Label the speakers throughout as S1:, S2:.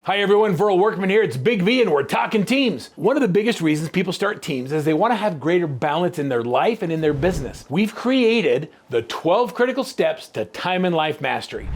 S1: Hi everyone, Verl Workman here. It's Big V and we're talking teams. One of the biggest reasons people start teams is they want to have greater balance in their life and in their business. We've created the 12 critical steps to time and life mastery.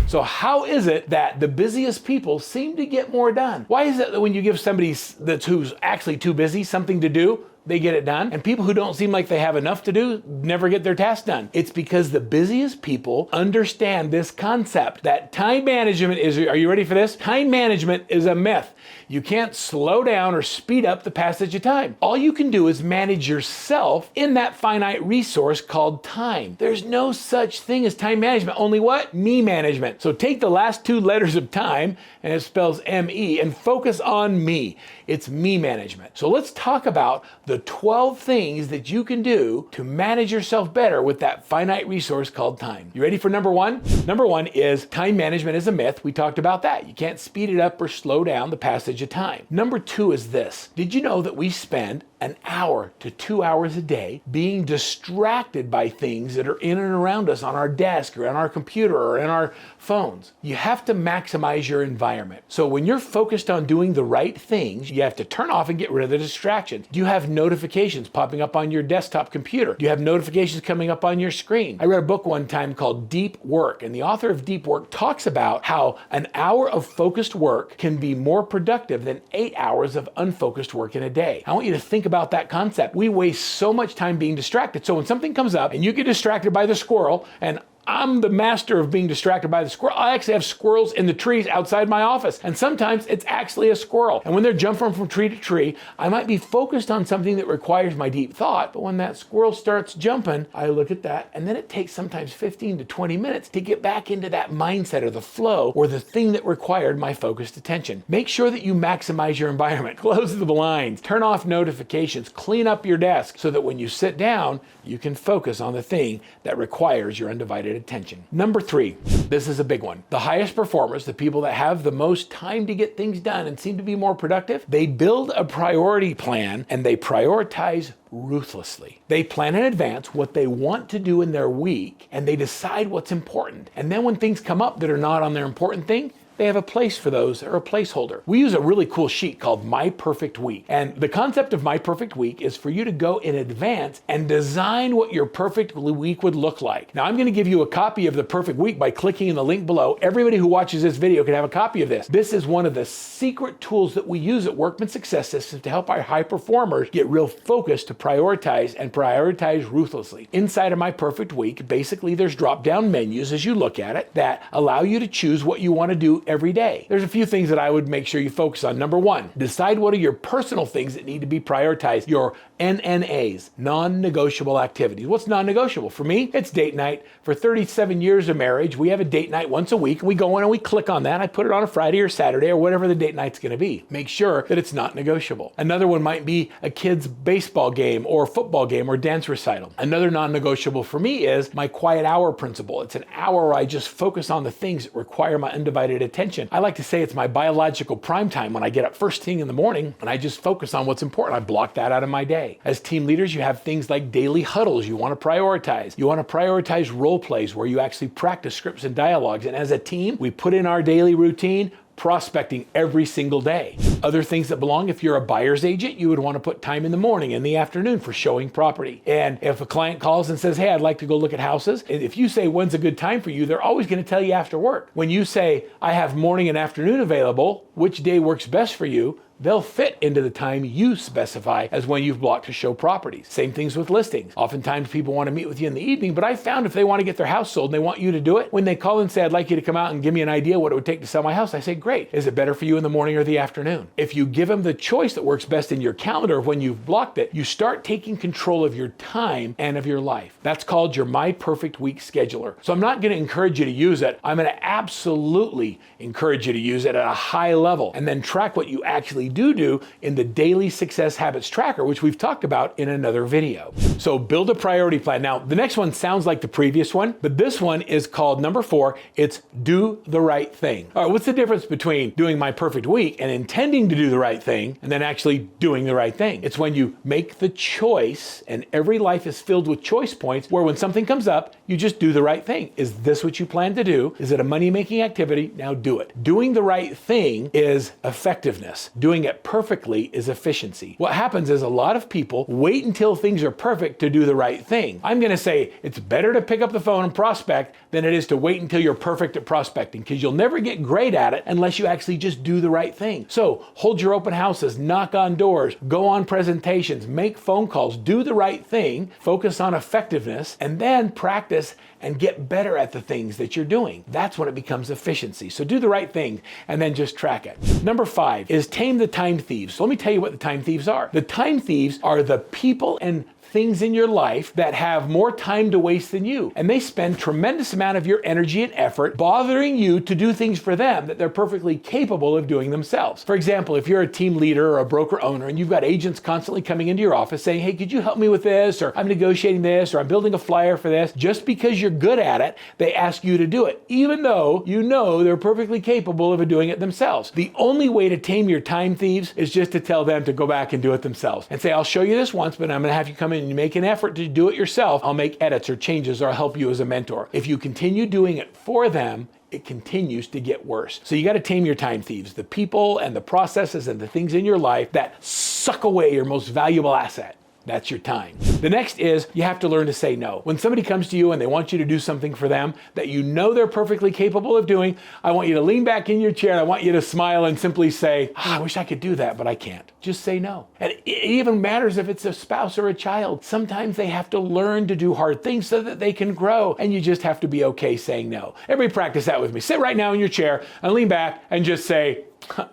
S1: So how is it that the busiest people seem to get more done? Why is it that when you give somebody who's actually too busy something to do, they get it done, and people who don't seem like they have enough to do never get their tasks done? It's because the busiest people understand this concept that time management is, are you ready for this? Time management is a myth. You can't slow down or speed up the passage of time. All you can do is manage yourself in that finite resource called time. There's no such thing as time management, only what? Me management. So take the last two letters of time, and it spells M-E, and focus on me. It's me management. So let's talk about the 12 things that you can do to manage yourself better with that finite resource called time. You ready for number one? Number one is time management is a myth. We talked about that. You can't speed it up or slow down the passage of time. Number two is this. Did you know that we spend an hour to 2 hours a day being distracted by things that are in and around us on our desk or on our computer or in our phones? You have to maximize your environment. So when you're focused on doing the right things, you have to turn off and get rid of the distractions. Do you have notifications popping up on your desktop computer? Do you have notifications coming up on your screen? I read a book one time called Deep Work, and the author of Deep Work talks about how an hour of focused work can be more productive than 8 hours of unfocused work in a day. I want you to think about that concept. We waste so much time being distracted. So when something comes up and you get distracted by the squirrel, and I'm the master of being distracted by the squirrel. I actually have squirrels in the trees outside my office. And sometimes it's actually a squirrel. And when they're jumping from tree to tree, I might be focused on something that requires my deep thought. But when that squirrel starts jumping, I look at that. And then it takes sometimes 15 to 20 minutes to get back into that mindset or the flow or the thing that required my focused attention. Make sure that you maximize your environment. Close the blinds, turn off notifications, clean up your desk so that when you sit down, you can focus on the thing that requires your undivided attention. Number three, this is a big one. The highest performers, the people that have the most time to get things done and seem to be more productive, they build a priority plan and they prioritize ruthlessly. They plan in advance what they want to do in their week and they decide what's important. And then when things come up that are not on their important thing, they have a place for those or a placeholder. We use a really cool sheet called My Perfect Week. And the concept of My Perfect Week is for you to go in advance and design what your perfect week would look like. Now, I'm going to give you a copy of the perfect week by clicking in the link below. Everybody who watches this video can have a copy of this. This is one of the secret tools that we use at Workman Success Systems to help our high performers get real focused to prioritize and prioritize ruthlessly. Inside of My Perfect Week, basically there's drop-down menus as you look at it that allow you to choose what you want to do every day. There's a few things that I would make sure you focus on. Number one, decide what are your personal things that need to be prioritized, your NNAs, non-negotiable activities. What's non-negotiable? For me, it's date night. For 37 years of marriage, we have a date night once a week, and we go in and we click on that. I put it on a Friday or Saturday or whatever the date night's going to be. Make sure that it's not negotiable. Another one might be a kid's baseball game or football game or dance recital. Another non-negotiable for me is my quiet hour principle. It's an hour where I just focus on the things that require my undivided attention. I like to say it's my biological prime time when I get up first thing in the morning and I just focus on what's important. I block that out of my day. As team leaders, you have things like daily huddles you want to prioritize. You want to prioritize role plays where you actually practice scripts and dialogues. And as a team, we put in our daily routine prospecting every single day. Other things that belong, if you're a buyer's agent, you would want to put time in the morning and the afternoon for showing property. And if a client calls and says, hey, I'd like to go look at houses, if you say, when's a good time for you, they're always going to tell you after work. When you say, I have morning and afternoon available, which day works best for you? They'll fit into the time you specify as when you've blocked to show properties. Same things with listings. Oftentimes people want to meet with you in the evening, but I found if they want to get their house sold and they want you to do it, when they call and say, I'd like you to come out and give me an idea what it would take to sell my house, I say, great. Is it better for you in the morning or the afternoon? If you give them the choice that works best in your calendar of when you've blocked it, you start taking control of your time and of your life. That's called your My Perfect Week scheduler. So I'm not going to encourage you to use it. I'm going to absolutely encourage you to use it at a high level and then track what you actually actually do in the Daily Success Habits Tracker, which we've talked about in another video. So build a priority plan. Now, the next one sounds like the previous one, but this one is called number 4. It's do the right thing. All right, what's the difference between doing my perfect week and intending to do the right thing and then actually doing the right thing? It's when you make the choice, and every life is filled with choice points where when something comes up, you just do the right thing. Is this what you plan to do? Is it a money-making activity? Now do it. Doing the right thing is effectiveness. Doing it perfectly is efficiency. What happens is a lot of people wait until things are perfect to do the right thing. I'm going to say it's better to pick up the phone and prospect than it is to wait until you're perfect at prospecting, because you'll never get great at it unless you actually just do the right thing. So hold your open houses, knock on doors, go on presentations, make phone calls, do the right thing, focus on effectiveness, and then practice and get better at the things that you're doing. That's when it becomes efficiency. So do the right thing and then just track it. Number 5 is tame the time thieves. So let me tell you what the time thieves are. The time thieves are the people and things in your life that have more time to waste than you. And they spend tremendous amount of your energy and effort bothering you to do things for them that they're perfectly capable of doing themselves. For example, if you're a team leader or a broker owner and you've got agents constantly coming into your office saying, hey, could you help me with this? Or I'm negotiating this, or I'm building a flyer for this. Just because you're good at it, they ask you to do it, even though you know they're perfectly capable of doing it themselves. The only way to tame your time thieves is just to tell them to go back and do it themselves and say, I'll show you this once, but I'm going to have you come in and you make an effort to do it yourself. I'll make edits or changes, or I'll help you as a mentor. If you continue doing it for them, it continues to get worse. So you got to tame your time thieves, the people and the processes and the things in your life that suck away your most valuable asset. That's your time. The next is you have to learn to say no. When somebody comes to you and they want you to do something for them that you know they're perfectly capable of doing, I want you to lean back in your chair and I want you to smile and simply say, I wish I could do that, but I can't. Just say no. And it even matters if it's a spouse or a child. Sometimes they have to learn to do hard things so that they can grow, and you just have to be okay saying no. Everybody practice that with me. Sit right now in your chair and lean back and just say,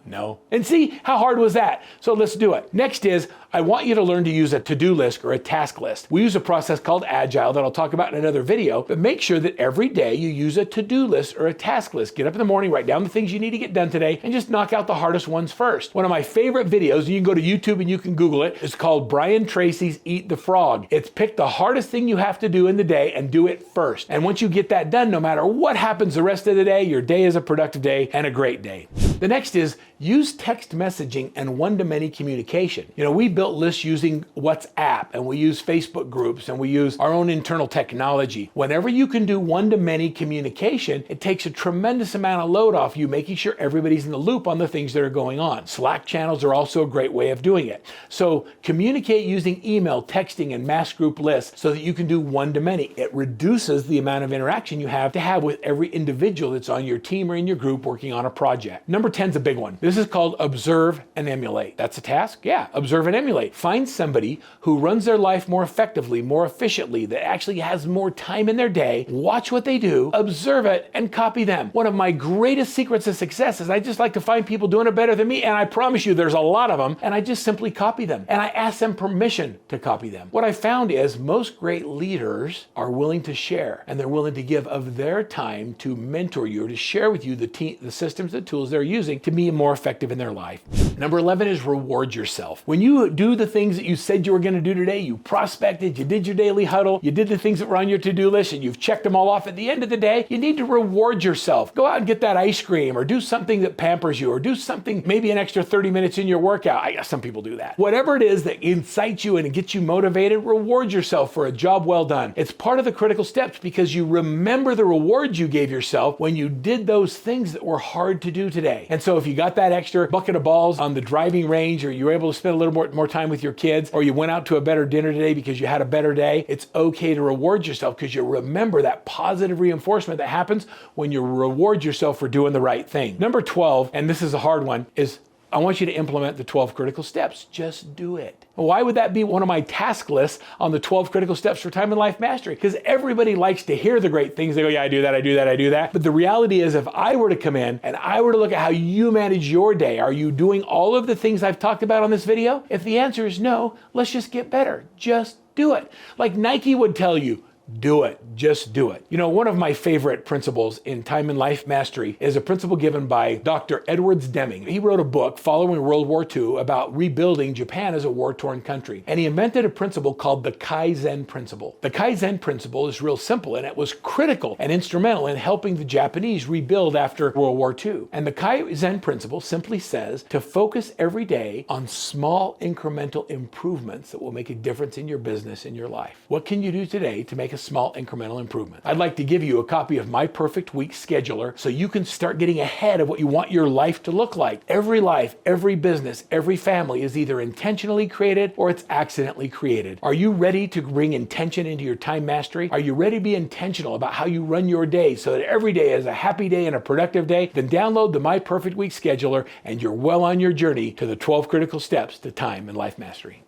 S1: no. And see, how hard was that? So let's do it. Next is, I want you to learn to use a to-do list or a task list. We use a process called Agile that I'll talk about in another video, but make sure that every day you use a to-do list or a task list. Get up in the morning, write down the things you need to get done today, and just knock out the hardest ones first. One of my favorite videos, you can go to YouTube and you can Google it, is called Brian Tracy's Eat the Frog. It's pick the hardest thing you have to do in the day and do it first. And once you get that done, no matter what happens the rest of the day, your day is a productive day and a great day. The next is use text messaging and one-to-many communication. You know, we built lists using WhatsApp, and we use Facebook groups, and we use our own internal technology. Whenever you can do one-to-many communication, it takes a tremendous amount of load off you, making sure everybody's in the loop on the things that are going on. Slack channels are also a great way of doing it. So communicate using email, texting, and mass group lists so that you can do one-to-many. It reduces the amount of interaction you have to have with every individual that's on your team or in your group working on a project. Number 10 is a big one. This is called observe and emulate. That's a task? Yeah, observe and emulate. Find somebody who runs their life more effectively, more efficiently, that actually has more time in their day. Watch what they do, observe it, and copy them. One of my greatest secrets of success is I just like to find people doing it better than me, and I promise you there's a lot of them, and I just simply copy them. And I ask them permission to copy them. What I found is most great leaders are willing to share, and they're willing to give of their time to mentor you or to share with you the systems, the tools they're using to be more effective in their life. Number 11 is reward yourself. When you do the things that you said you were going to do today, you prospected, you did your daily huddle, you did the things that were on your to-do list, and you've checked them all off. At the end of the day, you need to reward yourself. Go out and get that ice cream, or do something that pampers you, or do something, maybe an extra 30 minutes in your workout. I guess some people do that. Whatever it is that incites you and gets you motivated, reward yourself for a job well done. It's part of the critical steps because you remember the rewards you gave yourself when you did those things that were hard to do today. And so if you got that extra bucket of balls on the driving range, or you were able to spend a little more time with your kids, or you went out to a better dinner today because you had a better day, it's okay to reward yourself because you remember that positive reinforcement that happens when you reward yourself for doing the right thing. Number 12, and this is a hard one, is I want you to implement the 12 critical steps. Just do it. Why would that be one of my task lists on the 12 critical steps for time and life mastery? Because everybody likes to hear the great things. They go, yeah, I do that, I do that, I do that. But the reality is, if I were to come in and I were to look at how you manage your day, are you doing all of the things I've talked about on this video? If the answer is no, let's just get better. Just do it. Like Nike would tell you, Do it. Just do it. You know, one of my favorite principles in Time and Life Mastery is a principle given by Dr. Edwards Deming. He wrote a book following World War II about rebuilding Japan as a war-torn country. And he invented a principle called the Kaizen principle. The Kaizen principle is real simple, and it was critical and instrumental in helping the Japanese rebuild after World War II. And the Kaizen principle simply says to focus every day on small incremental improvements that will make a difference in your business, in your life. What can you do today to make a small incremental improvement? I'd like to give you a copy of my Perfect Week Scheduler so you can start getting ahead of what you want your life to look like. Every life, every business, every family is either intentionally created or it's accidentally created. Are you ready to bring intention into your time mastery? Are you ready to be intentional about how you run your day so that every day is a happy day and a productive day? Then download the My Perfect Week Scheduler and you're well on your journey to the 12 critical steps to time and life mastery.